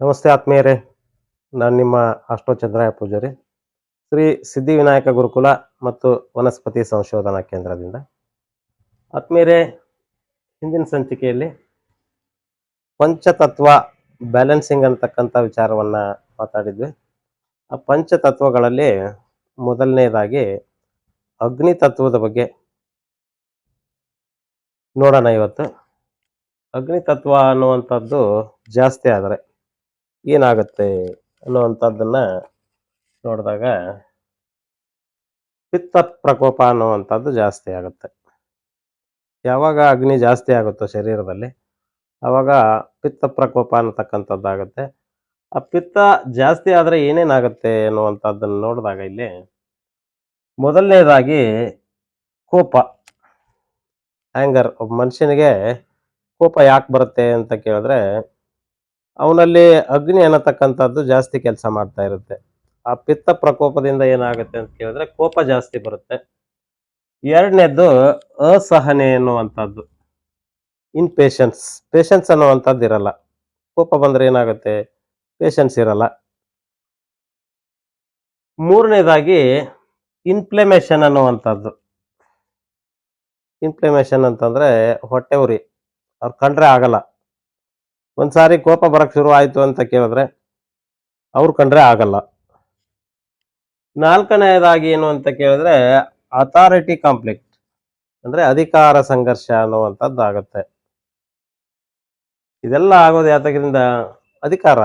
ನಮಸ್ತೆ ಆತ್ಮೀಯರೇ, ನಾನು ನಿಮ್ಮ ಅಷ್ಟೋಚಂದ್ರಾಯ ಪೂಜಾರಿ, ಶ್ರೀ ಸಿದ್ಧಿವಿನಾಯಕ ಗುರುಕುಲ ಮತ್ತು ವನಸ್ಪತಿ ಸಂಶೋಧನಾ ಕೇಂದ್ರದಿಂದ. ಆತ್ಮೀಯರೇ, ಹಿಂದಿನ ಸಂಚಿಕೆಯಲ್ಲಿ ಪಂಚತತ್ವ ಬ್ಯಾಲೆನ್ಸಿಂಗ್ ಅಂತಕ್ಕಂಥ ವಿಚಾರವನ್ನು ಮಾತಾಡಿದ್ವಿ. ಆ ಪಂಚತತ್ವಗಳಲ್ಲಿ ಮೊದಲನೇದಾಗಿ ಅಗ್ನಿ ತತ್ವದ ಬಗ್ಗೆ ನೋಡೋಣ ಇವತ್ತು. ಅಗ್ನಿ ತತ್ವ ಅನ್ನುವಂಥದ್ದು ಜಾಸ್ತಿ ಆದರೆ ಏನಾಗುತ್ತೆ ಅನ್ನುವಂಥದ್ದನ್ನ ನೋಡಿದಾಗ ಪಿತ್ತ ಪ್ರಕೋಪ ಅನ್ನುವಂಥದ್ದು ಜಾಸ್ತಿ ಆಗುತ್ತೆ. ಯಾವಾಗ ಅಗ್ನಿ ಜಾಸ್ತಿ ಆಗುತ್ತೋ ಶರೀರದಲ್ಲಿ ಆವಾಗ ಪಿತ್ತ ಪ್ರಕೋಪ ಅನ್ನತಕ್ಕಂಥದ್ದಾಗುತ್ತೆ. ಆ ಪಿತ್ತ ಜಾಸ್ತಿ ಆದರೆ ಏನೇನಾಗುತ್ತೆ ಅನ್ನುವಂಥದ್ದನ್ನು ನೋಡಿದಾಗ ಇಲ್ಲಿ ಮೊದಲನೇದಾಗಿ ಕೋಪ, ಆ್ಯಂಗರ್. ಒಬ್ಬ ಮನುಷ್ಯನಿಗೆ ಕೋಪ ಯಾಕೆ ಬರುತ್ತೆ ಅಂತ ಕೇಳಿದ್ರೆ ಅವನಲ್ಲಿ ಅಗ್ನಿ ಅನ್ನತಕ್ಕಂಥದ್ದು ಜಾಸ್ತಿ ಕೆಲಸ ಮಾಡ್ತಾ ಇರುತ್ತೆ. ಆ ಪಿತ್ತ ಪ್ರಕೋಪದಿಂದ ಏನಾಗುತ್ತೆ ಅಂತ ಕೇಳಿದ್ರೆ ಕೋಪ ಜಾಸ್ತಿ ಬರುತ್ತೆ. ಎರಡನೇದ್ದು ಅಸಹನೆ ಎನ್ನುವಂಥದ್ದು, ಪೇಷನ್ಸ್ ಅನ್ನುವಂಥದ್ದು ಇರಲ್ಲ. ಕೋಪ ಬಂದ್ರೆ ಏನಾಗುತ್ತೆ, ಪೇಷನ್ಸ್ ಇರಲ್ಲ. ಮೂರನೇದಾಗಿ ಇನ್ಫ್ಲಮೇಷನ್ ಅನ್ನುವಂಥದ್ದು. ಇನ್ಫ್ಲಮೇಷನ್ ಅಂತಂದ್ರೆ ಹೊಟ್ಟೆ ಉರಿ, ಅವ್ರು ಕಂಡ್ರೆ ಆಗಲ್ಲ. ಒಂದ್ಸಾರಿ ಕೋಪ ಬರಕ್ ಶುರು ಆಯ್ತು ಅಂತ ಕೇಳಿದ್ರೆ ಅವ್ರು ಕಂಡ್ರೆ ಆಗಲ್ಲ. ನಾಲ್ಕನೆಯದಾಗಿ ಏನು ಅಂತ ಕೇಳಿದ್ರೆ ಅಥಾರಿಟಿ ಕಾನ್ಫ್ಲಿಕ್ಟ್, ಅಂದ್ರೆ ಅಧಿಕಾರ ಸಂಘರ್ಷ ಅನ್ನುವಂಥದ್ದು ಆಗುತ್ತೆ. ಇದೆಲ್ಲ ಆಗೋದು ಯಾತಕ್ರಿಂದ, ಅಧಿಕಾರ.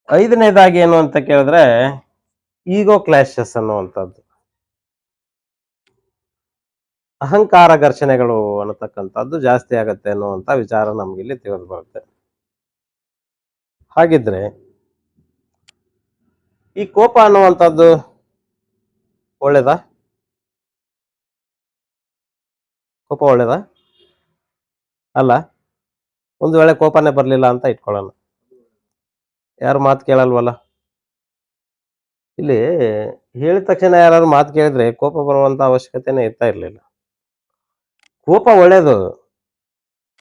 ಐದನೇದಾಗಿ ಏನು ಅಂತ ಕೇಳಿದ್ರೆ ಈಗೋ ಕ್ಲಾಶಸ್ ಅನ್ನುವಂಥದ್ದು, ಅಹಂಕಾರ ಘರ್ಷಣೆಗಳು ಅನ್ನತಕ್ಕಂಥದ್ದು ಜಾಸ್ತಿ ಆಗತ್ತೆ ಅನ್ನುವಂಥ ವಿಚಾರ ನಮ್ಗಿಲ್ಲಿ ತಿಳಿದು ಬರುತ್ತೆ. ಹಾಗಿದ್ರೆ ಈ ಕೋಪ ಅನ್ನುವಂಥದ್ದು ಒಳ್ಳೇದಾ? ಕೋಪ ಒಳ್ಳೇದಾ? ಅಲ್ಲ. ಒಂದು ವೇಳೆ ಕೋಪನೇ ಬರಲಿಲ್ಲ ಅಂತ ಇಟ್ಕೊಳ್ಳೋಣ, ಯಾರು ಮಾತು ಕೇಳಲ್ವಲ್ಲ. ಇಲ್ಲಿ ಹೇಳಿದ ತಕ್ಷಣ ಯಾರು ಮಾತು ಕೇಳಿದ್ರೆ ಕೋಪ ಬರುವಂತ ಅವಶ್ಯಕತೆನೇ ಇರ್ತಾ ಇರಲಿಲ್ಲ. ಕೋಪ ಒಳ್ಳೇದು,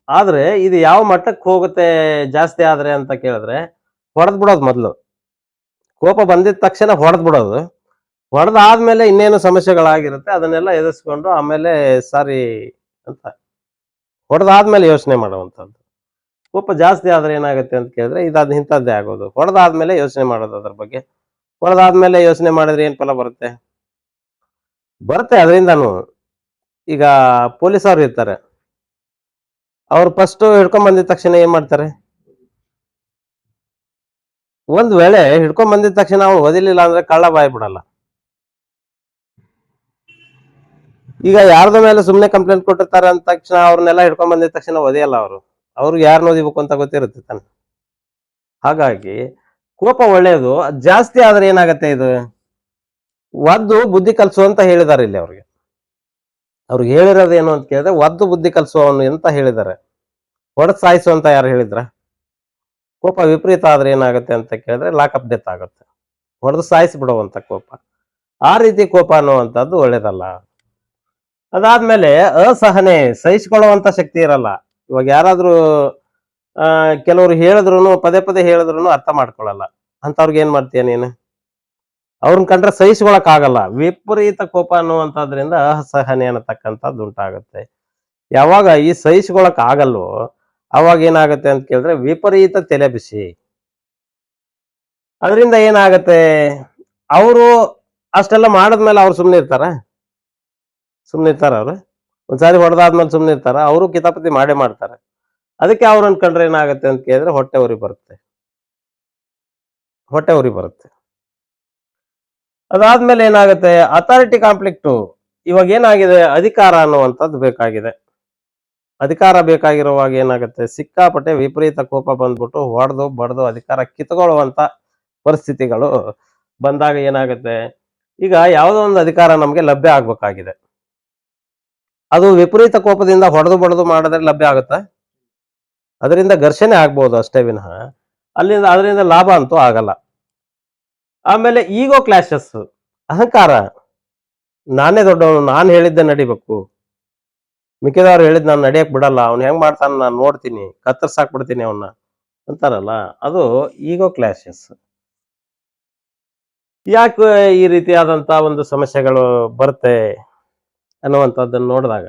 ಆದ್ರೆ ಇದು ಯಾವ ಮಟ್ಟಕ್ಕೆ ಹೋಗುತ್ತೆ ಜಾಸ್ತಿ ಆದ್ರೆ ಅಂತ ಕೇಳಿದ್ರೆ ಹೊಡೆದ್ ಬಿಡೋದು. ಮೊದಲು ಕೋಪ ಬಂದಿದ ತಕ್ಷಣ ಹೊಡೆದ್ ಬಿಡೋದು, ಹೊಡೆದಾದ್ಮೇಲೆ ಇನ್ನೇನು ಸಮಸ್ಯೆಗಳಾಗಿರುತ್ತೆ ಅದನ್ನೆಲ್ಲ ಎದುರಿಸ್ಕೊಂಡು ಆಮೇಲೆ ಸಾರಿ ಅಂತ ಹೊಡೆದಾದ್ಮೇಲೆ ಯೋಚನೆ ಮಾಡುವಂಥದ್ದು. ಕೋಪ ಜಾಸ್ತಿ ಆದ್ರೆ ಏನಾಗುತ್ತೆ ಅಂತ ಕೇಳಿದ್ರೆ ಇದಾದ ಇಂಥದ್ದೇ ಆಗೋದು. ಹೊಡೆದಾದ್ಮೇಲೆ ಯೋಚನೆ ಮಾಡೋದು ಅದ್ರ ಬಗ್ಗೆ. ಹೊಡೆದಾದ್ಮೇಲೆ ಯೋಚನೆ ಮಾಡಿದ್ರೆ ಏನ್ ಫಲ ಬರುತ್ತೆ? ಅದರಿಂದನು. ಈಗ ಪೊಲೀಸ್ ಅವ್ರು ಇರ್ತಾರೆ, ಅವ್ರು ಫಸ್ಟ್ ಹಿಡ್ಕೊಂಡ್ ಬಂದಿದ ತಕ್ಷಣ ಏನ್ ಮಾಡ್ತಾರೆ? ಒಂದ್ ವೇಳೆ ಹಿಡ್ಕೊಂಡ್ ಬಂದಿದ ತಕ್ಷಣ ಅವ್ನು ಓದಿಲಿಲ್ಲ ಅಂದ್ರೆ ಕಳ್ಳ ಬಾಯ್ ಬಿಡಲ್ಲ. ಈಗ ಯಾರ್ದ ಮೇಲೆ ಸುಮ್ನೆ ಕಂಪ್ಲೇಂಟ್ ಕೊಟ್ಟಿರ್ತಾರೆ ಅಂದ ತಕ್ಷಣ ಅವ್ರನ್ನೆಲ್ಲ ಹಿಡ್ಕೊಂಡ್ ಬಂದಿದ ತಕ್ಷಣ ಓದಿಯಲ್ಲ ಅವರು. ಅವ್ರಿಗೆ ಯಾರನ್ನ ಓದಿಬೇಕು ಅಂತ ಗೊತ್ತಿರುತ್ತೆ ತಾನೆ. ಹಾಗಾಗಿ ಕೋಪ ಒಳ್ಳೆಯದು, ಜಾಸ್ತಿ ಆದ್ರೆ ಏನಾಗತ್ತೆ, ಇದು ಒದ್ದು ಬುದ್ಧಿ ಕಲ್ಸು ಅಂತ ಹೇಳಿದಾರೆ ಇಲ್ಲಿ ಅವ್ರಿಗೆ. ಅವ್ರಿಗೆ ಹೇಳಿರೋದು ಏನು ಅಂತ ಕೇಳಿದ್ರೆ ಒದ್ದು ಬುದ್ಧಿ ಕಲ್ಸುವವನು ಅಂತ ಹೇಳಿದ್ದಾರೆ. ಹೊಡೆದ್ ಸಾಯಿಸು ಅಂತ ಯಾರು ಹೇಳಿದ್ರ? ಕೋಪ ವಿಪರೀತ ಆದ್ರೆ ಏನಾಗುತ್ತೆ ಅಂತ ಕೇಳಿದ್ರೆ ಲಾಕಪ್ ಡೆತ್ ಆಗುತ್ತೆ. ಹೊಡೆದು ಸಾಯಿಸಿಬಿಡುವಂತ ಕೋಪ, ಆ ರೀತಿ ಕೋಪ ಅನ್ನುವಂಥದ್ದು ಒಳ್ಳೇದಲ್ಲ. ಅದಾದ್ಮೇಲೆ ಅಸಹನೆ, ಸಹಿಸಿಕೊಳ್ಳುವಂತ ಶಕ್ತಿ ಇರಲ್ಲ. ಇವಾಗ ಯಾರಾದ್ರೂ ಕೆಲವರು ಹೇಳಿದ್ರು ಪದೇ ಪದೇ ಹೇಳಿದ್ರು ಅರ್ಥ ಮಾಡ್ಕೊಳಲ್ಲ, ಅಂತವ್ರಿಗೆ ಏನ್ ಮಾಡ್ತೀಯ ನೀನು? ಅವ್ರನ್ನ ಕಂಡ್ರೆ ಸಹಿಸ್ಕೊಳಕ್ ಆಗಲ್ಲ. ವಿಪರೀತ ಕೋಪ ಅನ್ನುವಂಥದ್ರಿಂದ ಅಸಹನೆ ಅನ್ನತಕ್ಕಂಥದ್ದು ಉಂಟಾಗುತ್ತೆ. ಯಾವಾಗ ಈ ಸಹಿಸ್ಕೊಳಕ್ ಆಗಲ್ವೋ ಅವಾಗ ಏನಾಗುತ್ತೆ ಅಂತ ಕೇಳಿದ್ರೆ ವಿಪರೀತ ತಲೆ ಬಿಸಿ. ಅದರಿಂದ ಏನಾಗತ್ತೆ, ಅವರು ಅಷ್ಟೆಲ್ಲ ಮಾಡಿದ್ಮೇಲೆ ಅವ್ರು ಸುಮ್ನೆ ಇರ್ತಾರ? ಅವ್ರು ಒಂದ್ಸಾರಿ ಹೊಡೆದಾದ್ಮೇಲೆ ಸುಮ್ನೆ ಇರ್ತಾರ? ಅವರು ಕಿತಾಪತಿ ಮಾಡೇ ಮಾಡ್ತಾರೆ. ಅದಕ್ಕೆ ಅವ್ರು ಅನ್ಕೊಂಡ್ರೆ ಏನಾಗುತ್ತೆ ಅಂತ ಕೇಳಿದ್ರೆ ಹೊಟ್ಟೆ ಉರಿ ಬರುತ್ತೆ. ಅದಾದ್ಮೇಲೆ ಏನಾಗುತ್ತೆ, ಅಥಾರಿಟಿ ಕಾನ್ಫ್ಲಿಕ್ಟು. ಇವಾಗ ಏನಾಗಿದೆ, ಅಧಿಕಾರ ಅನ್ನುವಂಥದ್ದು ಬೇಕಾಗಿದೆ. ಅಧಿಕಾರ ಬೇಕಾಗಿರುವಾಗ ಏನಾಗುತ್ತೆ, ಸಿಕ್ಕಾಪಟ್ಟೆ ವಿಪರೀತ ಕೋಪ ಬಂದ್ಬಿಟ್ಟು ಹೊಡೆದು ಬಡ್ದು ಅಧಿಕಾರ ಕಿತ್ಕೊಳ್ಳುವಂತ ಪರಿಸ್ಥಿತಿಗಳು ಬಂದಾಗ ಏನಾಗುತ್ತೆ, ಈಗ ಯಾವುದೋ ಒಂದು ಅಧಿಕಾರ ನಮ್ಗೆ ಲಭ್ಯ ಆಗ್ಬೇಕಾಗಿದೆ, ಅದು ವಿಪರೀತ ಕೋಪದಿಂದ ಹೊಡೆದು ಬಡ್ದು ಮಾಡಿದ್ರೆ ಲಭ್ಯ ಆಗುತ್ತಾ? ಅದರಿಂದ ಘರ್ಷಣೆ ಆಗ್ಬೋದು ಅಷ್ಟೇ ವಿನಃ ಅದರಿಂದ ಲಾಭ ಅಂತೂ ಆಗಲ್ಲ. ಆಮೇಲೆ ಈಗೋ ಕ್ಲಾಶಸ್, ಅಹಂಕಾರ. ನಾನೇ ದೊಡ್ಡವನು, ನಾನು ಹೇಳಿದ್ದೆ ನಡಿಬೇಕು, ಮಿಕ್ಕಿದವ್ರು ಹೇಳಿದ್ ನಾನು ನಡಿಯಕ್ ಬಿಡಲ್ಲ, ಅವ್ನು ಹೆಂಗ್ ಮಾಡ್ತಾನ ನಾನು ನೋಡ್ತೀನಿ, ಕತ್ತರ್ಸಾಕ್ಬಿಡ್ತೀನಿ ಅವನ್ನ ಅಂತಾರಲ್ಲ, ಅದು ಈಗೋ ಕ್ಲಾಶಸ್. ಯಾಕೆ ಈ ರೀತಿಯಾದಂತ ಒಂದು ಸಮಸ್ಯೆಗಳು ಬರುತ್ತೆ ಅನ್ನುವಂಥದ್ದನ್ನು ನೋಡಿದಾಗ,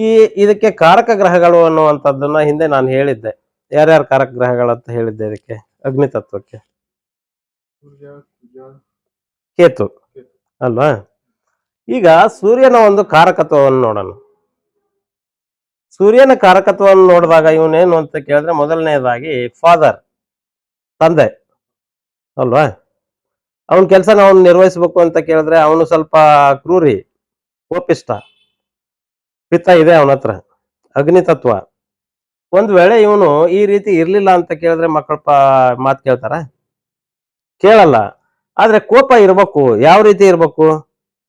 ಈ ಇದಕ್ಕೆ ಕಾರಕ ಗ್ರಹಗಳು ಅನ್ನುವಂಥದ್ದನ್ನ ಹಿಂದೆ ನಾನು ಹೇಳಿದ್ದೆ. ಯಾರ್ಯಾರು ಕಾರಕ ಗ್ರಹಗಳಂತ ಹೇಳಿದ್ದೆ ಇದಕ್ಕೆ? ಅಗ್ನಿ ತತ್ವಕ್ಕೆ ಕೇತು ಅಲ್ವಾ? ಈಗ ಸೂರ್ಯನ ಒಂದು ಕಾರಕತ್ವವನ್ನು ನೋಡೋಣ. ಸೂರ್ಯನ ಕಾರಕತ್ವವನ್ನು ನೋಡಿದಾಗ ಇವನೇನು ಅಂತ ಕೇಳಿದ್ರೆ, ಮೊದಲನೇದಾಗಿ ಫಾದರ್, ತಂದೆ ಅಲ್ವಾ? ಅವನ ಕೆಲಸನ ಅವನು ನಿರ್ವಹಿಸ್ಬೇಕು ಅಂತ ಕೇಳಿದ್ರೆ ಅವನು ಸ್ವಲ್ಪ ಕ್ರೂರಿ, ಕೋಪಿಷ್ಟ, ಪಿತ್ತ ಇದೆ ಅವನ ಹತ್ರ, ಅಗ್ನಿ ತತ್ವ. ಒಂದ್ ವೇಳೆ ಇವನು ಈ ರೀತಿ ಇರ್ಲಿಲ್ಲ ಅಂತ ಕೇಳಿದ್ರೆ ಮಕ್ಕಳ ಮಾತು ಕೇಳ್ತಾರ? ಕೇಳಲ್ಲ. ಆದ್ರೆ ಕೋಪ ಇರ್ಬೇಕು. ಯಾವ ರೀತಿ ಇರ್ಬೇಕು?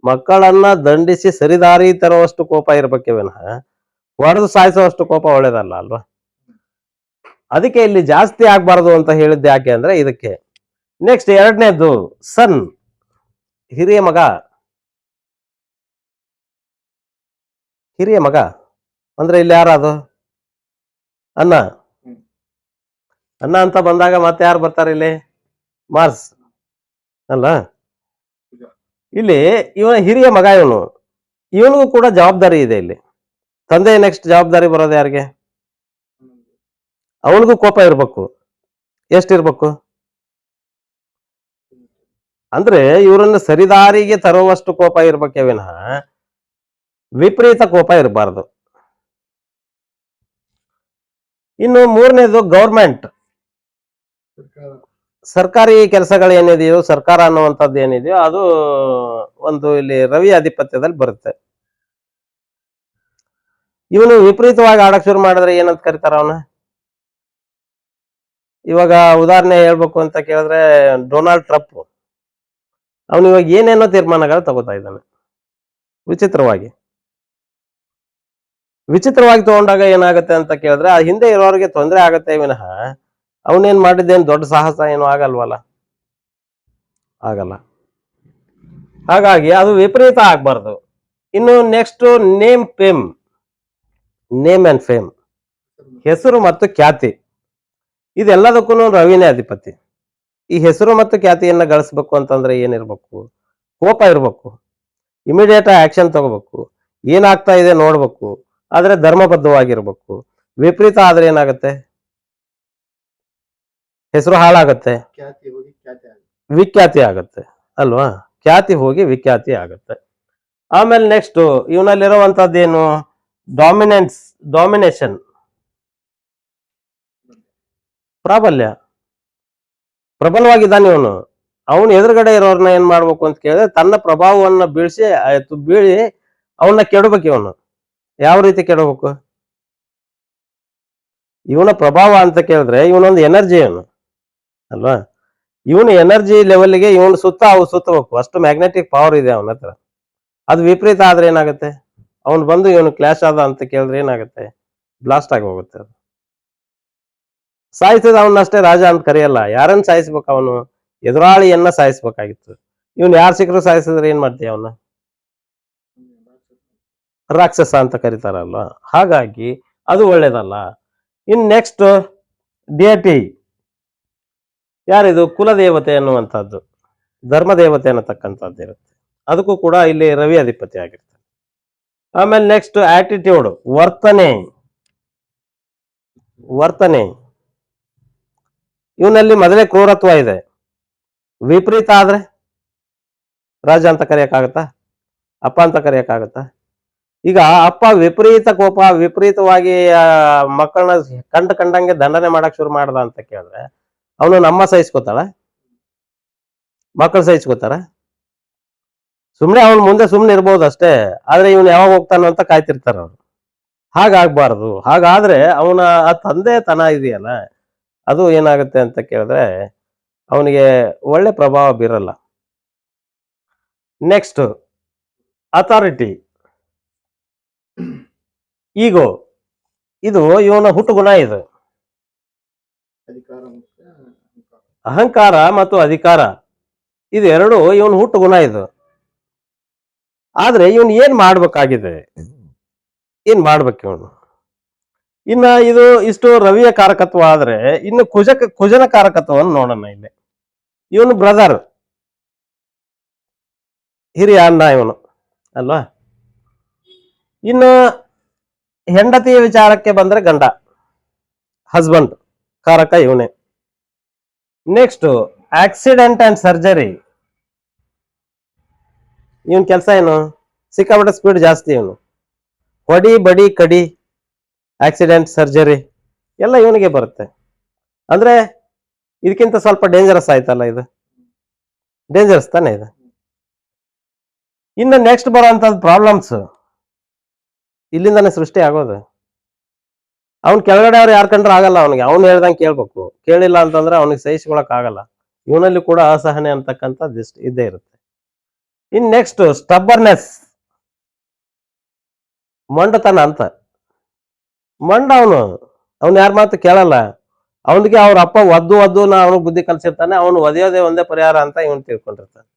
ಮಕ್ಕಳನ್ನ ದಂಡಿಸಿ ಸರಿದಾರಿ ತರುವಷ್ಟು ಕೋಪ ಇರ್ಬೇಕೆ ವಿನಃ ಹೊಡೆದು ಸಾಯಿಸುವಷ್ಟು ಕೋಪ ಒಳ್ಳೇದಲ್ಲ ಅಲ್ವಾ? ಅದಕ್ಕೆ ಇಲ್ಲಿ ಜಾಸ್ತಿ ಆಗ್ಬಾರ್ದು ಅಂತ ಹೇಳಿದ್ದು ಯಾಕೆ ಅಂದ್ರೆ ಇದಕ್ಕೆ. ನೆಕ್ಸ್ಟ್ ಎರಡನೇದು ಸನ್, ಹಿರಿಯ ಮಗ. ಹಿರಿಯ ಮಗ ಅಂದ್ರೆ ಇಲ್ಲಿ ಯಾರದು? ಅಣ್ಣ. ಅಣ್ಣ ಅಂತ ಬಂದಾಗ ಮತ್ತೆ ಯಾರು ಬರ್ತಾರೆ ಇಲ್ಲಿ? ಮಾರ್ಸ್ ಅಲ್ಲ. ಇಲ್ಲಿ ಇವನ ಹಿರಿಯ ಮಗ, ಇವನಿಗೂ ಕೂಡ ಜವಾಬ್ದಾರಿ ಇದೆ ಇಲ್ಲಿ. ತಂದೆ ನೆಕ್ಸ್ಟ್ ಜವಾಬ್ದಾರಿ ಬರೋದು ಯಾರಿಗೆ? ಅವನಿಗೂ ಕೋಪ ಇರ್ಬೇಕು. ಎಷ್ಟಿರ್ಬೇಕು ಅಂದ್ರೆ ಇವರನ್ನು ಸರಿದಾರಿಗೆ ತರುವಷ್ಟು ಕೋಪ ಇರ್ಬೇಕೆ ವಿನಃ ವಿಪರೀತ ಕೋಪ ಇರಬಾರ್ದು. ಇನ್ನು ಮೂರನೇದು ಗೌರ್ಮೆಂಟ್, ಸರ್ಕಾರಿ ಕೆಲಸಗಳು ಏನಿದೆಯೋ, ಸರ್ಕಾರ ಅನ್ನುವಂಥದ್ದು ಏನಿದೆಯೋ ಅದು ಒಂದು ಇಲ್ಲಿ ರವಿ ಆಧಿಪತ್ಯದಲ್ಲಿ ಬರುತ್ತೆ. ಇವನು ವಿಪರೀತವಾಗಿ ಆಡಕ್ ಶುರು ಮಾಡಿದ್ರೆ ಏನಂತ ಕರೀತಾರ ಅವನ? ಇವಾಗ ಉದಾಹರಣೆ ಹೇಳ್ಬೇಕು ಅಂತ ಕೇಳಿದ್ರೆ ಡೊನಾಲ್ಡ್ ಟ್ರಂಪ್, ಅವನು ಇವಾಗ ಏನೇನೋ ತೀರ್ಮಾನಗಳು ತಗೋತಾ ಇದ್ದಾನೆ ವಿಚಿತ್ರವಾಗಿ. ವಿಚಿತ್ರವಾಗಿ ತಗೊಂಡಾಗ ಏನಾಗುತ್ತೆ ಅಂತ ಕೇಳಿದ್ರೆ ಆ ಹಿಂದೆ ಇರೋರಿಗೆ ತೊಂದರೆ ಆಗತ್ತೆ ವಿನಃ ಅವನೇನ್ ಮಾಡಿದ್ದೇನು ದೊಡ್ಡ ಸಾಹಸ ಏನು ಆಗಲ್ವಲ್ಲ, ಆಗಲ್ಲ. ಹಾಗಾಗಿ ಅದು ವಿಪರೀತ ಆಗ್ಬಾರ್ದು. ಇನ್ನು next name fame, name and fame, ಹೆಸರು ಮತ್ತು ಖ್ಯಾತಿ. ಇದೆಲ್ಲದಕ್ಕೂ ರವಿನೇ ಅಧಿಪತಿ. ಈ ಹೆಸರು ಮತ್ತು ಖ್ಯಾತಿಯನ್ನ ಗಳಿಸ್ಬೇಕು ಅಂತಂದ್ರೆ ಏನಿರ್ಬೇಕು? ಕೋಪ ಇರ್ಬೇಕು, ಇಮಿಡಿಯೇಟ್ ಆಕ್ಷನ್ ತಗೋಬೇಕು, ಏನಾಗ್ತಾ ಇದೆ ನೋಡ್ಬೇಕು, ಆದ್ರೆ ಧರ್ಮಬದ್ಧವಾಗಿರ್ಬೇಕು. ವಿಪರೀತ ಆದ್ರೆ ಏನಾಗತ್ತೆ? ಹೆಸರು ಹಾಳಾಗತ್ತೆ, ವಿಖ್ಯಾತಿ ಆಗತ್ತೆ ಅಲ್ವಾ? ಖ್ಯಾತಿ ಹೋಗಿ ವಿಖ್ಯಾತಿ ಆಗತ್ತೆ. ಆಮೇಲೆ ನೆಕ್ಸ್ಟ್ ಇವನಲ್ಲಿರುವಂತದ್ದೇನು? ಡಾಮಿನೇಷನ್, ಪ್ರಾಬಲ್ಯ. ಪ್ರಬಲವಾಗಿದ್ದಾನೆ ಇವನು. ಅವನು ಎದುರುಗಡೆ ಇರೋರ್ನ ಏನ್ ಮಾಡ್ಬೇಕು ಅಂತ ಕೇಳಿದ್ರೆ ತನ್ನ ಪ್ರಭಾವವನ್ನ ಬೀಳಿ ಅವನ್ನ ಕೆಡಬೇಕು. ಇವನು ಯಾವ ರೀತಿ ಕೆಡಬೇಕು? ಇವನ ಪ್ರಭಾವ ಅಂತ ಕೇಳಿದ್ರೆ ಇವನೊಂದು ಎನರ್ಜಿ ಇವನು ಅಲ್ವಾ? ಇವನು ಎನರ್ಜಿ ಲೆವೆಲ್ಗೆ ಇವನು ಸುತ್ತಬೇಕು, ಅಷ್ಟು ಮ್ಯಾಗ್ನೆಟಿಕ್ ಪವರ್ ಇದೆ ಅವನ ಹತ್ರ. ಅದು ವಿಪರೀತ ಆದ್ರೆ ಏನಾಗುತ್ತೆ? ಅವನು ಬಂದು ಇವನು ಕ್ಲಾಶ್ ಆದ ಅಂತ ಕೇಳಿದ್ರೆ ಏನಾಗುತ್ತೆ? ಬ್ಲಾಸ್ಟ್ ಆಗಿ ಹೋಗುತ್ತೆ. ಅದು ಸಾಯಿಸಿದ ಅವನಷ್ಟೇ ರಾಜ ಅಂತ ಕರೆಯಲ್ಲ. ಯಾರನ್ನ ಸಾಯಿಸ್ಬೇಕು? ಅವನು ಎದುರಾಳಿಯನ್ನ ಸಾಯಿಸ್ಬೇಕಾಗಿತ್ತು. ಇವನ್ ಯಾರು ಸಿಕ್ಕರು ಸಾಯಿಸಿದ್ರೆ ಏನ್ ಮಾಡ್ತೀಯ? ಅವನ್ನ ರಾಕ್ಷಸ ಅಂತ ಕರೀತಾರಲ್ವಾ? ಹಾಗಾಗಿ ಅದು ಒಳ್ಳೇದಲ್ಲ. ಇನ್ ನೆಕ್ಸ್ಟ್ ಡಿಯಟಿ, ಯಾರಿದು? ಕುಲದೇವತೆ ಅನ್ನುವಂಥದ್ದು, ಧರ್ಮದೇವತೆ ಅನ್ನತಕ್ಕಂಥದ್ದು ಇರುತ್ತೆ. ಅದಕ್ಕೂ ಕೂಡ ಇಲ್ಲಿ ರವಿ ಅಧಿಪತಿ ಆಗಿರ್ತಾರೆ. ಆಮೇಲೆ ನೆಕ್ಸ್ಟ್ ಆಟಿಟ್ಯೂಡ್, ವರ್ತನೆ. ಇವನಲ್ಲಿ ಮೊದಲೇ ಕ್ರೂರತ್ವ ಇದೆ. ವಿಪರೀತ ಆದ್ರೆ ರಾಜ ಅಂತ ಕರೆಯಕ್ಕಾಗತ್ತಾ? ಅಪ್ಪ ಅಂತ ಕರೆಯಕ್ಕಾಗತ್ತಾ? ಈಗ ಅಪ್ಪ ವಿಪರೀತ ಕೋಪ, ವಿಪರೀತವಾಗಿ ಮಕ್ಕಳನ್ನ ಕಂಡಂಗೆ ದಂಡನೆ ಮಾಡಕ್ ಶುರು ಮಾಡ್ದ ಅಂತ ಕೇಳಿದ್ರೆ ಅವನು ನಮ್ಮ ಸಹಿಸ್ಕೋತಾಳ? ಮಕ್ಕಳು ಸಹಿಸ್ಕೋತಾರ? ಸುಮ್ನೆ ಅವನ್ ಮುಂದೆ ಸುಮ್ನೆ ಇರ್ಬೋದು ಅಷ್ಟೇ. ಆದ್ರೆ ಇವನು ಯಾವಾಗ ಹೋಗ್ತಾನೋ ಅಂತ ಕಾಯ್ತಿರ್ತಾರ ಅವ್ರು. ಹಾಗಾಗ್ಬಾರ್ದು. ಹಾಗಾದ್ರೆ ಅವನ ಆ ತಂದೆತನ ಇದೆಯಲ್ಲ, ಅದು ಏನಾಗುತ್ತೆ ಅಂತ ಕೇಳಿದ್ರೆ ಅವನಿಗೆ ಒಳ್ಳೆ ಪ್ರಭಾವ ಬೀರಲ್ಲ. ನೆಕ್ಸ್ಟ್ ಅಥಾರಿಟಿ, ಈಗೋ, ಇದು ಇವನ ಹುಟ್ಟು ಗುಣ. ಇದು ಅಹಂಕಾರ ಮತ್ತು ಅಧಿಕಾರ, ಇದು ಎರಡು ಇವನ್ ಹುಟ್ಟು ಗುಣ. ಇದು ಆದ್ರೆ ಇವನ್ ಏನ್ ಮಾಡ್ಬೇಕಾಗಿದೆ? ಏನ್ ಮಾಡ್ಬೇಕು ಇವನು? ಇನ್ನ ಇದು ಇಷ್ಟು ರವಿಯ ಕಾರಕತ್ವ ಆದ್ರೆ ಇನ್ನು ಕುಜನ ಕಾರಕತ್ವವನ್ನು ನೋಡೋಣ ಇಲ್ಲಿ. ಇವನು ಬ್ರದರ್, ಹಿರಿಯ ಅಣ್ಣ ಇವನು ಅಲ್ವಾ. ಇನ್ನು ಹೆಂಡತಿಯ ವಿಚಾರಕ್ಕೆ ಬಂದ್ರೆ ಗಂಡ, ಹಸ್ಬೆಂಡ್ ಕಾರಕ ಇವನೇ. ನೆಕ್ಸ್ಟ್ ಆಕ್ಸಿಡೆಂಟ್ ಅಂಡ್ ಸರ್ಜರಿ, ಇವನ್ ಕೆಲಸ ಏನು, ಸಿಕ್ಕಾಪಟ್ಟೆ ಸ್ಪೀಡ್ ಜಾಸ್ತಿ ಇವನು. ಹೊಡಿ ಬಡಿ ಕಡಿ, ಆಕ್ಸಿಡೆಂಟ್ ಸರ್ಜರಿ ಎಲ್ಲ ಇವನಿಗೆ ಬರುತ್ತೆ. ಅಂದ್ರೆ ಇದಕ್ಕಿಂತ ಸ್ವಲ್ಪ ಡೇಂಜರಸ್ ಆಯ್ತಲ್ಲ, ಇದು ಡೇಂಜರಸ್ ತಾನೆ ಇದು. ಇನ್ನು ನೆಕ್ಸ್ಟ್ ಬರೋಂಥದ್ದು ಪ್ರಾಬ್ಲಮ್ಸ್ ಇಲ್ಲಿಂದಾನೆ ಸೃಷ್ಟಿ ಆಗೋದು. ಅವ್ನ್ ಕೆಳಗಡೆ ಅವ್ರು ಯಾರು ಕಂಡ್ರೆ ಆಗಲ್ಲ ಅವನಿಗೆ, ಅವ್ನು ಹೇಳ್ದಂಗೆ ಕೇಳ್ಬೇಕು. ಕೇಳಿಲ್ಲ ಅಂತಂದ್ರೆ ಅವನಿಗೆ ಸಹಿಸ್ಕೊಳಕ್ ಆಗಲ್ಲ. ಇವನಲ್ಲಿ ಕೂಡ ಅಸಹನೆ ಅಂತಕ್ಕಂಥದ್ದು ಇದ್ದೇ ಇರುತ್ತೆ. ಇನ್ ನೆಕ್ಸ್ಟ್ ಸ್ಟಬ್ಬರ್ನೆಸ್, ಮೊಂಡತನ ಅಂತ. ಮಂಡ ಅವನು ಯಾರ ಮಾತು ಕೇಳಲ್ಲ. ಅವನಿಗೆ ಅವ್ರ ಅಪ್ಪ ಒದ್ದು ಅವನು ಬುದ್ಧಿ ಕಲ್ಸಿರ್ತಾನೆ, ಅವನು ಒದೆಯೋದೇ ಒಂದೇ ಪರಿಹಾರ ಅಂತ ಇವನು ತಿಳ್ಕೊಂಡಿರ್ತಾನೆ.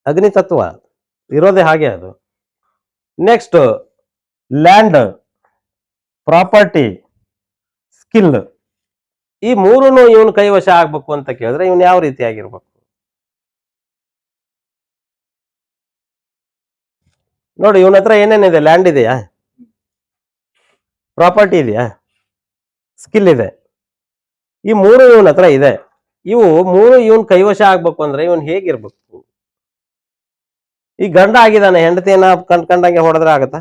ಅಗ್ನಿ ತತ್ವ ಇರೋದೇ ಹಾಗೆ ಅದು. ನೆಕ್ಸ್ಟ್ ಲ್ಯಾಂಡ್, ಪ್ರಾಪರ್ಟಿ, ಸ್ಕಿಲ್, ಈ ಮೂರನ್ನು ಇವನು ಕೈವಶ ಆಗ್ಬೇಕು ಅಂತ ಕೇಳಿದ್ರೆ ಇವನು ಯಾವ ರೀತಿ ಆಗಿರ್ಬೇಕು ನೋಡಿ. ಇವನ ಹತ್ರ ಏನೇನಿದೆ, ಲ್ಯಾಂಡ್ ಇದೆಯಾ, ಪ್ರಾಪರ್ಟಿ ಇದೆಯಾ, ಸ್ಕಿಲ್ ಇದೆ, ಈ ಮೂರು ಇವನ ಹತ್ರ ಇದೆ. ಇವು ಮೂರು ಇವನ್ ಕೈವಶ ಆಗ್ಬೇಕು ಅಂದ್ರೆ ಇವನ್ ಹೇಗಿರ್ಬೇಕು. ಈ ಗಂಡ ಆಗಿದ್ದಾನೆ, ಹೆಂಡತಿಯನ್ನ ಕಂಡಂಗೆ ಹೊಡೆದ್ರೆ ಆಗತ್ತಾ?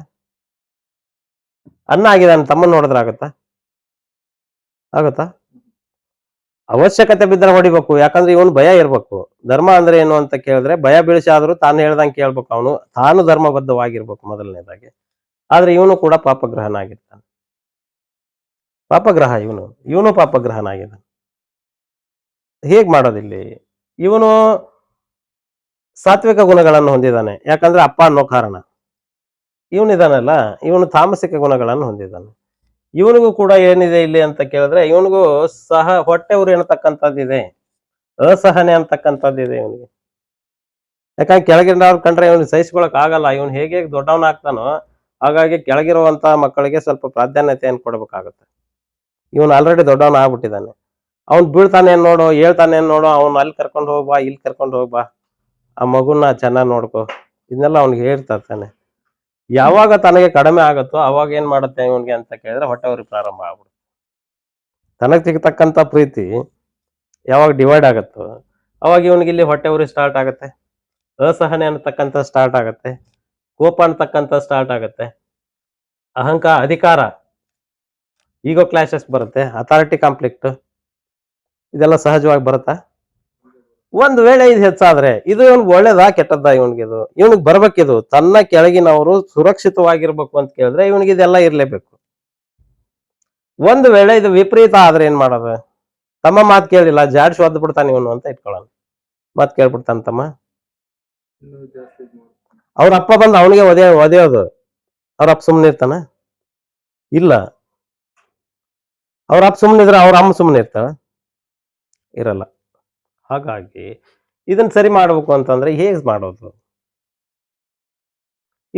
ಅನ್ನ ಆಗಿದ್ದಾನೆ, ತಮ್ಮನ್ನ ಹೊಡೆದ್ರೆ ಆಗತ್ತಾ? ಅವಶ್ಯಕತೆ ಬಿದ್ದರೆ ಹೊಡಿಬೇಕು. ಯಾಕಂದ್ರೆ ಇವನು ಭಯ ಇರ್ಬೇಕು. ಧರ್ಮ ಅಂದ್ರೆ ಏನು ಅಂತ ಕೇಳಿದ್ರೆ ಭಯ ಬೀಳಿಸಿ ಆದ್ರೂ ತಾನು ಹೇಳ್ದಂಗೆ ಕೇಳ್ಬೇಕು. ಅವನು ತಾನು ಧರ್ಮಬದ್ಧವಾಗಿರ್ಬೇಕು ಮೊದಲನೇದಾಗಿ. ಆದ್ರೆ ಇವನು ಕೂಡ ಪಾಪಗ್ರಹನಾಗಿರ್ತಾನೆ. ಪಾಪಗ್ರಹ ಇವನು ಪಾಪಗ್ರಹನಾಗಿದ್ದಾನೆ. ಹೇಗ್ ಮಾಡೋದಿಲ್ಲಿ? ಇವನು ಸಾತ್ವಿಕ ಗುಣಗಳನ್ನು ಹೊಂದಿದ್ದಾನೆ, ಯಾಕಂದ್ರೆ ಅಪ್ಪ ಅನ್ನೋ ಕಾರಣ. ಇವನಿದಾನಲ್ಲ, ಇವನು ತಾಮಸಿಕ ಗುಣಗಳನ್ನು ಹೊಂದಿದ್ದಾನೆ. ಇವನಿಗೂ ಕೂಡ ಏನಿದೆ ಇಲ್ಲಿ ಅಂತ ಕೇಳಿದ್ರೆ ಇವನಿಗೂ ಸಹ ಹೊಟ್ಟೆ ಉರಿ ಅನ್ನತಕ್ಕಂಥದ್ದಿದೆ, ಅಸಹನೆ ಅಂತಕ್ಕಂಥದ್ದಿದೆ ಇವನಿಗೆ. ಯಾಕಂದ್ರೆ ಕೆಳಗಿನ ಕಂಡ್ರೆ ಇವನಿಗೆ ಸಹಿಸ್ಕೊಳಕ್ ಆಗಲ್ಲ. ಇವನು ಹೇಗೆ ದೊಡ್ಡವನಾಗ್ತಾನೋ ಹಾಗಾಗಿ ಕೆಳಗಿರುವಂತ ಮಕ್ಕಳಿಗೆ ಸ್ವಲ್ಪ ಪ್ರಾಧಾನ್ಯತೆಯನ್ನು ಕೊಡ್ಬೇಕಾಗುತ್ತೆ. ಇವನು ಆಲ್ರೆಡಿ ದೊಡ್ಡವನ ಆಗ್ಬಿಟ್ಟಿದ್ದಾನೆ. ಅವ್ನು ಬೀಳ್ತಾನೆ ನೋಡು, ಹೇಳ್ತಾನೆ ನೋಡು, ಅವ್ನು ಅಲ್ಲಿ ಕರ್ಕೊಂಡು ಹೋಗ್ಬಾ, ಇಲ್ಲಿ ಕರ್ಕೊಂಡು ಹೋಗ್ಬಾ, ಆ ಮಗುನ ಚೆನ್ನಾಗಿ ನೋಡ್ಕೊ, ಇದನ್ನೆಲ್ಲ ಅವ್ನಿಗೆ ಹೇಳ್ತಾ ಇರ್ತಾನೆ. ಯಾವಾಗ ತನಗೆ ಕಡಿಮೆ ಆಗುತ್ತೋ ಅವಾಗ ಏನ್ ಮಾಡುತ್ತೆ ಇವನ್ಗೆ ಅಂತ ಕೇಳಿದ್ರೆ ಹೊಟ್ಟೆ ಉರಿ ಪ್ರಾರಂಭ ಆಗ್ಬಿಡುತ್ತೆ. ತನಗೆ ಸಿಗತಕ್ಕಂತ ಪ್ರೀತಿ ಯಾವಾಗ ಡಿವೈಡ್ ಆಗುತ್ತೋ ಅವಾಗ ಇವನಿಗೆ ಇಲ್ಲಿ ಹೊಟ್ಟೆ ಉರಿ ಸ್ಟಾರ್ಟ್ ಆಗುತ್ತೆ, ಅಸಹನೆ ಅನ್ನತಕ್ಕಂಥ ಸ್ಟಾರ್ಟ್ ಆಗುತ್ತೆ, ಕೋಪ ಅನ್ನತಕ್ಕಂಥ ಸ್ಟಾರ್ಟ್ ಆಗುತ್ತೆ, ಅಹಂಕಾರ, ಅಧಿಕಾರ, ಈಗೋ ಕ್ಲಾಶಸ್ ಬರುತ್ತೆ, ಅಥಾರಿಟಿ ಕಾನ್ಫ್ಲಿಕ್ಟ್, ಇದೆಲ್ಲ ಸಹಜವಾಗಿ ಬರುತ್ತಾ? ಒಂದ್ ವೇಳೆ ಇದು ಹೆಚ್ಚಾದ್ರೆ ಇದು ಇವನ್ಗೆ ಒಳ್ಳೇದಾ ಕೆಟ್ಟದ್ದ? ಇವನಿಗೆ ಬರ್ಬೇಕಿದು. ತನ್ನ ಕೆಳಗಿನವರು ಸುರಕ್ಷಿತವಾಗಿರ್ಬೇಕು ಅಂತ ಕೇಳಿದ್ರೆ ಇವನಿಗೆ ಇದೆಲ್ಲ ಇರ್ಲೇಬೇಕು. ಒಂದ್ ವೇಳೆ ಇದು ವಿಪರೀತ ಆದ್ರೆ ಏನ್ ಮಾಡೋದು? ತಮ್ಮ ಮಾತು ಕೇಳಿಲ್ಲ, ಜಾಡ್ಸಿ ಒದ್ದು ಬಿಡ್ತಾನೆ ಇವನು ಅಂತ ಇಟ್ಕೊಳ್ಳೋಣ. ಮಾತು ಕೇಳ್ಬಿಡ್ತಾನ ತಮ್ಮ. ಅವ್ರ ಅಪ್ಪ ಬಂದು ಅವನಿಗೆ ಒದೆಯೋದು, ಅವ್ರ ಅಪ್ಪ ಸುಮ್ಮನೆ ಇರ್ತಾನ? ಇಲ್ಲ. ಅವ್ರ ಅಪ್ಪ ಸುಮ್ಮನಿದ್ರೆ ಅವ್ರ ಅಮ್ಮ ಸುಮ್ಮನೆ ಇರ್ತಾಳ? ಇರಲ್ಲ. ಹಾಗಾಗಿ ಇದನ್ನ ಸರಿ ಮಾಡ್ಬೇಕು ಅಂತಂದ್ರೆ ಹೇಗೆ ಮಾಡೋದು?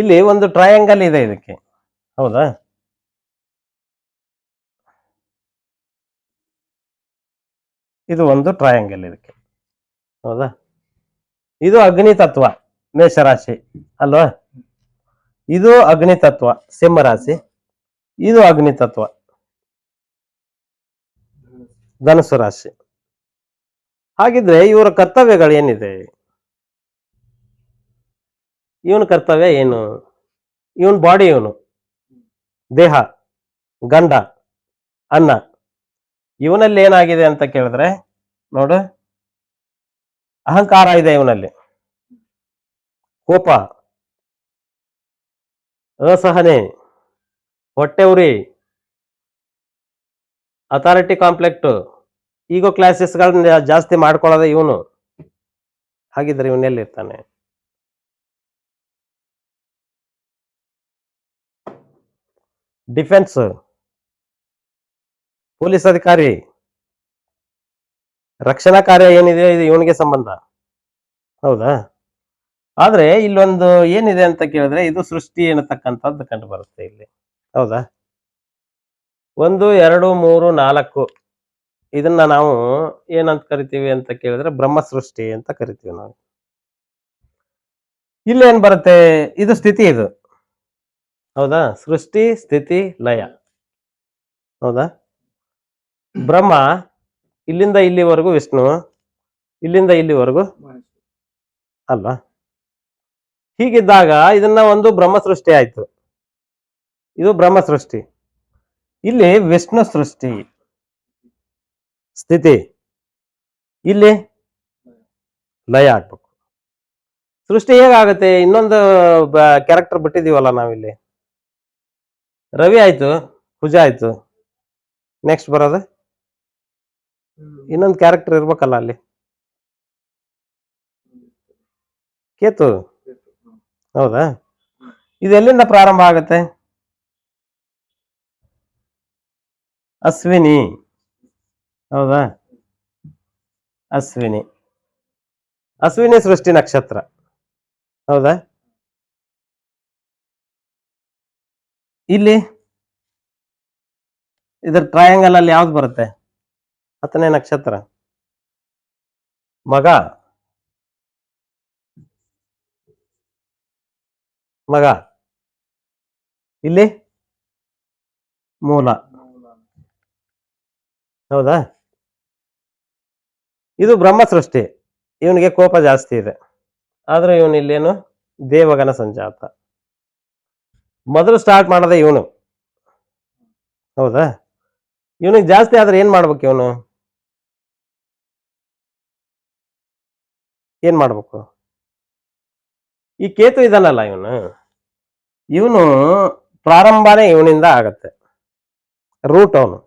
ಇಲ್ಲಿ ಒಂದು ಟ್ರಯಾಂಗಲ್ ಇದೆ ಇದಕ್ಕೆ, ಹೌದಾ? ಇದು ಒಂದು ಟ್ರಯಾಂಗಲ್ ಇದಕ್ಕೆ, ಹೌದಾ? ಇದು ಅಗ್ನಿ ತತ್ವ ಮೇಷರಾಶಿ ಅಲ್ವಾ? ಇದು ಅಗ್ನಿ ತತ್ವ ಸಿಂಹ ರಾಶಿ, ಇದು ಅಗ್ನಿ ತತ್ವ ಧನುಸ್ಸು ರಾಶಿ. ಹಾಗಿದ್ರೆ ಇವರ ಕರ್ತವ್ಯಗಳು ಏನಿದೆ? ಇವನ ಕರ್ತವ್ಯ ಏನು? ಇವನ್ ಬಾಡಿ, ಇವನು ದೇಹ, ಗಂಡ, ಅನ್ನ. ಇವನಲ್ಲಿ ಏನಾಗಿದೆ ಅಂತ ಕೇಳಿದ್ರೆ ನೋಡು, ಅಹಂಕಾರ ಇದೆ ಇವನಲ್ಲಿ, ಕೋಪ, ಅಸಹನೆ, ಹೊಟ್ಟೆ ಉರಿ, ಅಥಾರಿಟಿ ಕಾಂಪ್ಲೆಕ್ಟ್, ಈಗೋ ಕ್ಲಾಸಸ್ಗಳನ್ನ ಜಾಸ್ತಿ ಮಾಡ್ಕೊಳ್ಳೋದೆ ಇವನು. ಹಾಗಿದ್ರೆ ಇವನೆಲ್ಲಿರ್ತಾನೆ? ಡಿಫೆನ್ಸ್, ಪೊಲೀಸ್ ಅಧಿಕಾರಿ, ರಕ್ಷಣಾ ಕಾರ್ಯ ಏನಿದೆ ಇದು ಇವನಿಗೆ ಸಂಬಂಧ, ಹೌದಾ? ಆದ್ರೆ ಇಲ್ಲೊಂದು ಏನಿದೆ ಅಂತ ಕೇಳಿದ್ರೆ ಇದು ಸೃಷ್ಟಿ ಅನ್ನತಕ್ಕಂಥದ್ದು ಕಂಡು ಬರುತ್ತೆ ಇಲ್ಲಿ, ಹೌದಾ? 1 2 3 4 ಇದನ್ನ ನಾವು ಏನಂತ ಕರಿತೀವಿ ಅಂತ ಕೇಳಿದ್ರೆ ಬ್ರಹ್ಮ ಸೃಷ್ಟಿ ಅಂತ ಕರಿತೀವಿ ನಾವು. ಇಲ್ಲೇನ್ ಬರುತ್ತೆ, ಇದು ಸ್ಥಿತಿ, ಇದು ಹೌದಾ, ಸೃಷ್ಟಿ ಸ್ಥಿತಿ ಲಯ, ಹೌದಾ. ಬ್ರಹ್ಮ ಇಲ್ಲಿಂದ ಇಲ್ಲಿವರೆಗೂ ವಿಷ್ಣು, ಇಲ್ಲಿಂದ ಇಲ್ಲಿವರೆಗೂ ಅಲ್ವಾ. ಹೀಗಿದ್ದಾಗ ಇದನ್ನ ಒಂದು ಬ್ರಹ್ಮ ಸೃಷ್ಟಿ ಆಯ್ತು, ಇದು ಬ್ರಹ್ಮ ಸೃಷ್ಟಿ. ಇಲ್ಲಿ ವಿಷ್ಣು ಸೃಷ್ಟಿ ಸ್ಥಿತಿ, ಇಲ್ಲಿ ಲಯ ಆಗ್ಬೇಕು. ಸೃಷ್ಟಿ ಹೇಗಾಗುತ್ತೆ, ಇನ್ನೊಂದು ಕ್ಯಾರೆಕ್ಟರ್ ಬಿಟ್ಟಿದೀವಲ್ಲ ನಾವಿಲ್ಲಿ. ರವಿ ಆಯ್ತು, ಕುಜ ಆಯ್ತು, ನೆಕ್ಸ್ಟ್ ಬರೋದು ಇನ್ನೊಂದು ಕ್ಯಾರೆಕ್ಟರ್ ಇರ್ಬೇಕಲ್ಲ ಅಲ್ಲಿ, ಕೇತು, ಹೌದಾ. ಇದು ಎಲ್ಲಿಂದ ಪ್ರಾರಂಭ ಆಗುತ್ತೆ, ಅಶ್ವಿನಿ, ಹೌದಾ. ಅಶ್ವಿನಿ, ಅಶ್ವಿನಿ ಸೃಷ್ಟಿ ನಕ್ಷತ್ರ, ಹೌದಾ. ಇಲ್ಲಿ ಇದ್ರ ಟ್ರಯಾಂಗಲ್ ಅಲ್ಲಿ ಯಾವ್ದು ಬರುತ್ತೆ, 10ನೇ ನಕ್ಷತ್ರ ಮಗ, ಮಗ. ಇಲ್ಲಿ ಮೂಲ, ಹೌದಾ. ಇದು ಬ್ರಹ್ಮ ಸೃಷ್ಟಿ. ಇವನಿಗೆ ಕೋಪ ಜಾಸ್ತಿ ಇದೆ, ಆದ್ರೆ ಇವನು ಇಲ್ಲೇನು ದೇವಗನ ಸಂಜಾತ. ಮೊದಲು ಸ್ಟಾರ್ಟ್ ಮಾಡದೆ ಇವನು, ಹೌದಾ. ಇವನಿಗೆ ಜಾಸ್ತಿ ಆದ್ರೆ ಏನ್ ಮಾಡ್ಬೇಕು, ಇವನು ಏನ್ ಮಾಡ್ಬೇಕು. ಈ ಕೇತು ಇದನ್ನಲ್ಲ, ಇವನು ಪ್ರಾರಂಭನೇ ಇವನಿಂದ ಆಗತ್ತೆ, ರೂಟ್ ಅವನು.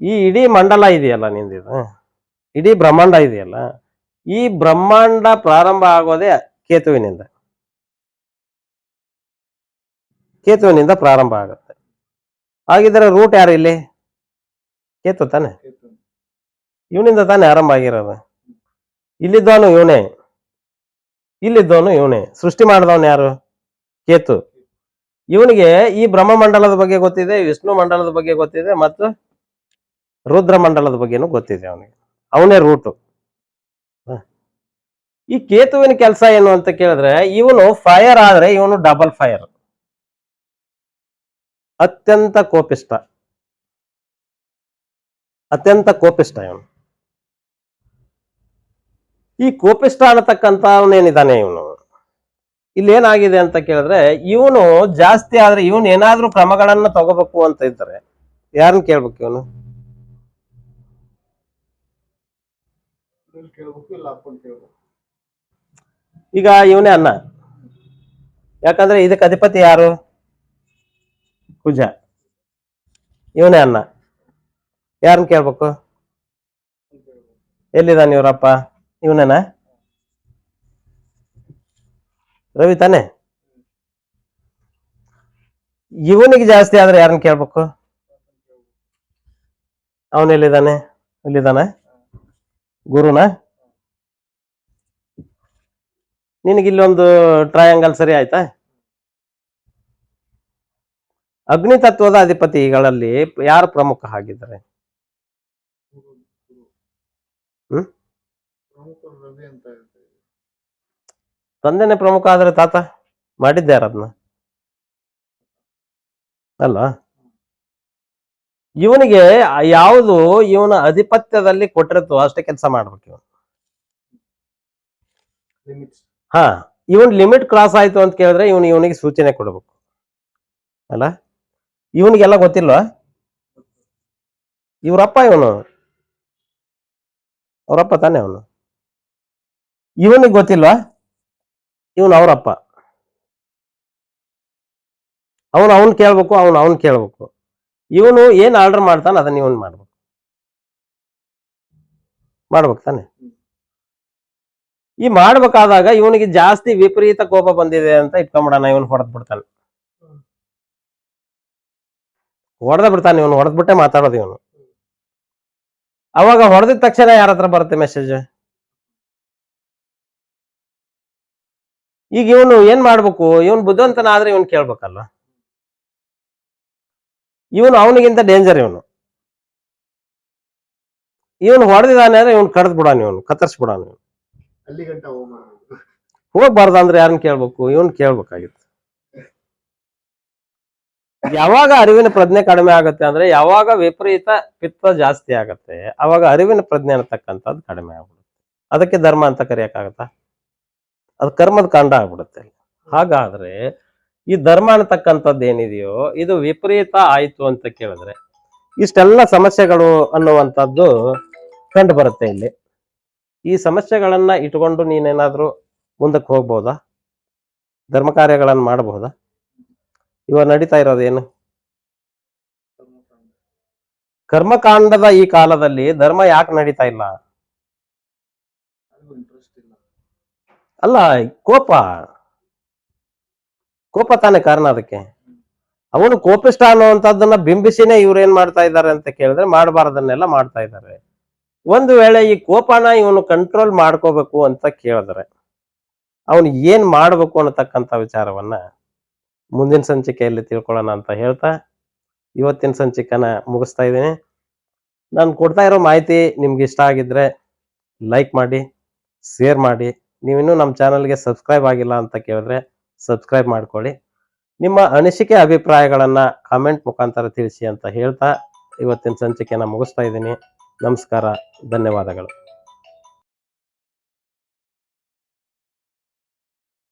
ಈ ಇಡೀ ಮಂಡಲ ಇದೆಯಲ್ಲ ನಿಂದಿದು, ಇಡೀ ಬ್ರಹ್ಮಾಂಡ ಇದೆಯಲ್ಲ, ಈ ಬ್ರಹ್ಮಾಂಡ ಪ್ರಾರಂಭ ಆಗೋದೇ ಕೇತುವಿನಿಂದ, ಕೇತುವಿನಿಂದ ಪ್ರಾರಂಭ ಆಗುತ್ತೆ. ಹಾಗಿದ್ರೆ ರೂಟ್ ಯಾರು ಇಲ್ಲಿ, ಕೇತು ತಾನೆ, ಇವನಿಂದ ತಾನೆ ಆರಂಭ ಆಗಿರೋದು. ಇಲ್ಲಿದ್ದವನು ಇವನೇ, ಇಲ್ಲಿದ್ದವನು ಇವನೇ, ಸೃಷ್ಟಿ ಮಾಡಿದವನು ಯಾರು, ಕೇತು. ಇವನಿಗೆ ಈ ಬ್ರಹ್ಮ ಮಂಡಲದ ಬಗ್ಗೆ ಗೊತ್ತಿದೆ, ವಿಷ್ಣು ಮಂಡಲದ ಬಗ್ಗೆ ಗೊತ್ತಿದೆ, ಮತ್ತು ರುದ್ರ ಮಂಡಲದ ಬಗ್ಗೆನೂ ಗೊತ್ತಿದೆ ಅವನಿಗೆ, ಅವನೇ ರೂಟು. ಈ ಕೇತುವಿನ ಕೆಲಸ ಏನು ಅಂತ ಕೇಳಿದ್ರೆ, ಇವನು ಫೈರ್ ಆದ್ರೆ ಇವನು ಡಬಲ್ ಫೈರ್, ಅತ್ಯಂತ ಕೋಪಿಷ್ಟ, ಅತ್ಯಂತ ಕೋಪಿಷ್ಟ ಇವನು. ಈ ಕೋಪಿಷ್ಟ ಅನ್ನತಕ್ಕಂತ ಅವನೇನಿದ್ದಾನೆ ಇವನು, ಇಲ್ಲಿ ಏನಾಗಿದೆ ಅಂತ ಕೇಳಿದ್ರೆ, ಇವನು ಜಾಸ್ತಿ ಆದ್ರೆ ಇವನು ಏನಾದ್ರೂ ಕ್ರಮಗಳನ್ನ ತಗೋಬೇಕು ಅಂತ ಇದ್ದಾರೆ, ಯಾರನ್ನ ಕೇಳ್ಬೇಕು ಇವನು, ಈಗ ಇವನೇ ಅನ್ನ, ಯಾಕಂದ್ರೆ ಇದಕ್ಕೆ ಅಧಿಪತಿ ಯಾರು, ಕುಜ, ಇವನೇ ಅನ್ನ, ಯಾರನ್ನ ಕೇಳ್ಬೇಕು, ಎಲ್ಲಿದ್ದಾನೆ ಇವರಪ್ಪ, ಇವನೇನಾ, ರವಿ ತಾನೆ. ಇವನಿಗೆ ಜಾಸ್ತಿ ಆದ್ರೆ ಯಾರನ್ನ ಕೇಳ್ಬೇಕು, ಅವನೆಲ್ಲಿದ್ದಾನೆ, ಇಲ್ಲಿದ್ದಾನೆ, ಗುರುನ. ನಿನಗೆ ಇಲ್ಲೊಂದು ಟ್ರಯಾಂಗಲ್ ಸರಿ ಆಯ್ತಾ. ಅಗ್ನಿ ತತ್ವದ ಅಧಿಪತಿಗಳಲ್ಲಿ ಯಾರು ಪ್ರಮುಖ ಆಗಿದ್ದಾರೆ, ತಂದೆನೆ ಪ್ರಮುಖ ಆದ್ರೆ ತಾತ ಮಾಡಿದ್ದೆ ಯಾರದ್ನ ಅಲ್ಲ. ಇವನಿಗೆ ಯಾವುದು ಇವನ ಅಧಿಪತ್ಯದಲ್ಲಿ ಕೊಟ್ಟಿರುತ್ತೋ ಅಷ್ಟೇ ಕೆಲಸ ಮಾಡ್ಬೇಕು ಇವನು. ಹಾ, ಇವನ್ ಲಿಮಿಟ್ ಕ್ರಾಸ್ ಆಯ್ತು ಅಂತ ಕೇಳಿದ್ರೆ ಇವನಿಗೆ ಸೂಚನೆ ಕೊಡಬೇಕು ಅಲ್ಲ. ಇವನಿಗೆಲ್ಲ ಗೊತ್ತಿಲ್ವಾ, ಇವ್ರಪ್ಪ ಇವನು, ಅವರಪ್ಪ ತಾನೆ ಅವನು, ಇವನಿಗೆ ಗೊತ್ತಿಲ್ವಾ, ಇವನು ಅವರಪ್ಪ, ಅವನ್ ಕೇಳ್ಬೇಕು, ಅವನ್ ಕೇಳ್ಬೇಕು. ಇವನು ಏನ್ ಆರ್ಡರ್ ಮಾಡ್ತಾನೆ ಅದನ್ನ ಇವನ್ ಮಾಡ್ಬೇಕು ತಾನೆ. ಈ ಮಾಡ್ಬೇಕಾದಾಗ ಇವನಿಗೆ ಜಾಸ್ತಿ ವಿಪರೀತ ಕೋಪ ಬಂದಿದೆ ಅಂತ ಇಟ್ಕೊಂಡ್ಬಿಡೋಣ, ಇವನು ಹೊಡೆದ್ ಬಿಡ್ತಾನೆ, ಇವನು ಹೊಡೆದ್ಬಿಟ್ಟೆ ಮಾತಾಡೋದು ಇವನು. ಅವಾಗ ಹೊಡೆದಿದ ತಕ್ಷಣ ಯಾರ ಹತ್ರ ಬರುತ್ತೆ ಮೆಸೇಜ್, ಈಗ ಇವನು ಏನ್ ಮಾಡ್ಬೇಕು, ಇವನ್ ಬುದ್ಧಿವಂತನ ಆದ್ರೆ ಇವನ್ ಕೇಳ್ಬೇಕಲ್ಲ. ಇವನು ಅವನಿಗಿಂತ ಡೇಂಜರ್. ಇವನು ಹೊಡೆದಿದ್ದಾನೆ ಅಂದ್ರೆ ಇವನು ಕಡ್ದ್ ಬಿಡಾನ, ಇವನು ಕತ್ತರಿಸ್ಬಿಡಾನ. ಇವನು ಅಲ್ಲಿ ಗಂಟ ಹೋಗ್ಬಾರ್ದು ಅಂದ್ರೆ ಯಾರನ್ನ ಕೇಳ್ಬೇಕು? ಇವನ್ ಕೇಳ್ಬೇಕಾಗಿತ್ತು. ಯಾವಾಗ ಅರಿವಿನ ಪ್ರಜ್ಞೆ ಕಡಿಮೆ ಆಗುತ್ತೆ ಅಂದ್ರೆ ಯಾವಾಗ ವಿಪರೀತ ಪಿತ್ತ ಜಾಸ್ತಿ ಆಗತ್ತೆ, ಅವಾಗ ಅರಿವಿನ ಪ್ರಜ್ಞೆ ಅನ್ನತಕ್ಕಂಥದ್ದು ಕಡಿಮೆ ಆಗ್ಬಿಡುತ್ತೆ. ಅದಕ್ಕೆ ಧರ್ಮ ಅಂತ ಕರೆಯಕ್ಕಾಗತ್ತಾ? ಅದು ಕರ್ಮದ ಕಾಂಡ ಆಗ್ಬಿಡುತ್ತೆ. ಹಾಗಾದ್ರೆ ಈ ಧರ್ಮ ಅನ್ನತಕ್ಕಂಥದ್ದು ಏನಿದೆಯೋ ಇದು ವಿಪರೀತ ಆಯ್ತು ಅಂತ ಕೇಳಿದ್ರೆ ಇಷ್ಟೆಲ್ಲ ಸಮಸ್ಯೆಗಳು ಅನ್ನುವಂಥದ್ದು ಕಂಡು ಬರುತ್ತೆ ಇಲ್ಲಿ. ಈ ಸಮಸ್ಯೆಗಳನ್ನ ಇಟ್ಕೊಂಡು ನೀನೇನಾದ್ರೂ ಮುಂದಕ್ಕೆ ಹೋಗ್ಬೋದಾ? ಧರ್ಮ ಕಾರ್ಯಗಳನ್ನು ಮಾಡಬಹುದಾ? ಇವಾಗ ನಡೀತಾ ಇರೋದೇನು? ಕರ್ಮಕಾಂಡದ ಈ ಕಾಲದಲ್ಲಿ ಧರ್ಮ ಯಾಕೆ ನಡೀತಾ ಇಲ್ಲ? ಅಲ್ಲ, ಕೋಪ ತಾನೇ ಕಾರಣ ಅದಕ್ಕೆ. ಅವನು ಕೋಪಿಷ್ಟ ಅನ್ನುವಂಥದ್ದನ್ನ ಬಿಂಬಿಸಿನೇ ಇವ್ರು ಏನ್ ಮಾಡ್ತಾ ಇದ್ದಾರೆ ಅಂತ ಕೇಳಿದ್ರೆ ಮಾಡಬಾರದನ್ನೆಲ್ಲ ಮಾಡ್ತಾ ಇದ್ದಾರೆ. ಒಂದು ವೇಳೆ ಈ ಕೋಪನ ಇವನು ಕಂಟ್ರೋಲ್ ಮಾಡ್ಕೋಬೇಕು ಅಂತ ಕೇಳಿದ್ರೆ ಅವನು ಏನ್ ಮಾಡ್ಬೇಕು ಅನ್ನತಕ್ಕಂಥ ವಿಚಾರವನ್ನ ಮುಂದಿನ ಸಂಚಿಕೆಯಲ್ಲಿ ತಿಳ್ಕೊಳ್ಳೋಣ ಅಂತ ಹೇಳ್ತಾ ಇವತ್ತಿನ ಸಂಚಿಕೆನ ಮುಗಿಸ್ತಾ ಇದ್ದೀನಿ. ನಾನು ಕೊಡ್ತಾ ಇರೋ ಮಾಹಿತಿ ನಿಮ್ಗೆ ಇಷ್ಟ ಆಗಿದ್ರೆ ಲೈಕ್ ಮಾಡಿ, ಶೇರ್ ಮಾಡಿ. ನೀವಿನ್ನೂ ನಮ್ಮ ಚಾನಲ್ಗೆ ಸಬ್ಸ್ಕ್ರೈಬ್ ಆಗಿಲ್ಲ ಅಂತ ಕೇಳಿದ್ರೆ ಸಬ್ಸ್ಕ್ರೈಬ್ ಮಾಡ್ಕೊಳ್ಳಿ. ನಿಮ್ಮ ಅನಿಸಿಕೆ ಅಭಿಪ್ರಾಯಗಳನ್ನ ಕಾಮೆಂಟ್ ಮುಖಾಂತರ ತಿಳಿಸಿ ಅಂತ ಹೇಳ್ತಾ ಇವತ್ತಿನ ಸಂಚಿಕೆನ ಮುಗಿಸ್ತಾ ಇದ್ದೀನಿ. ನಮಸ್ಕಾರ, ಧನ್ಯವಾದಗಳು.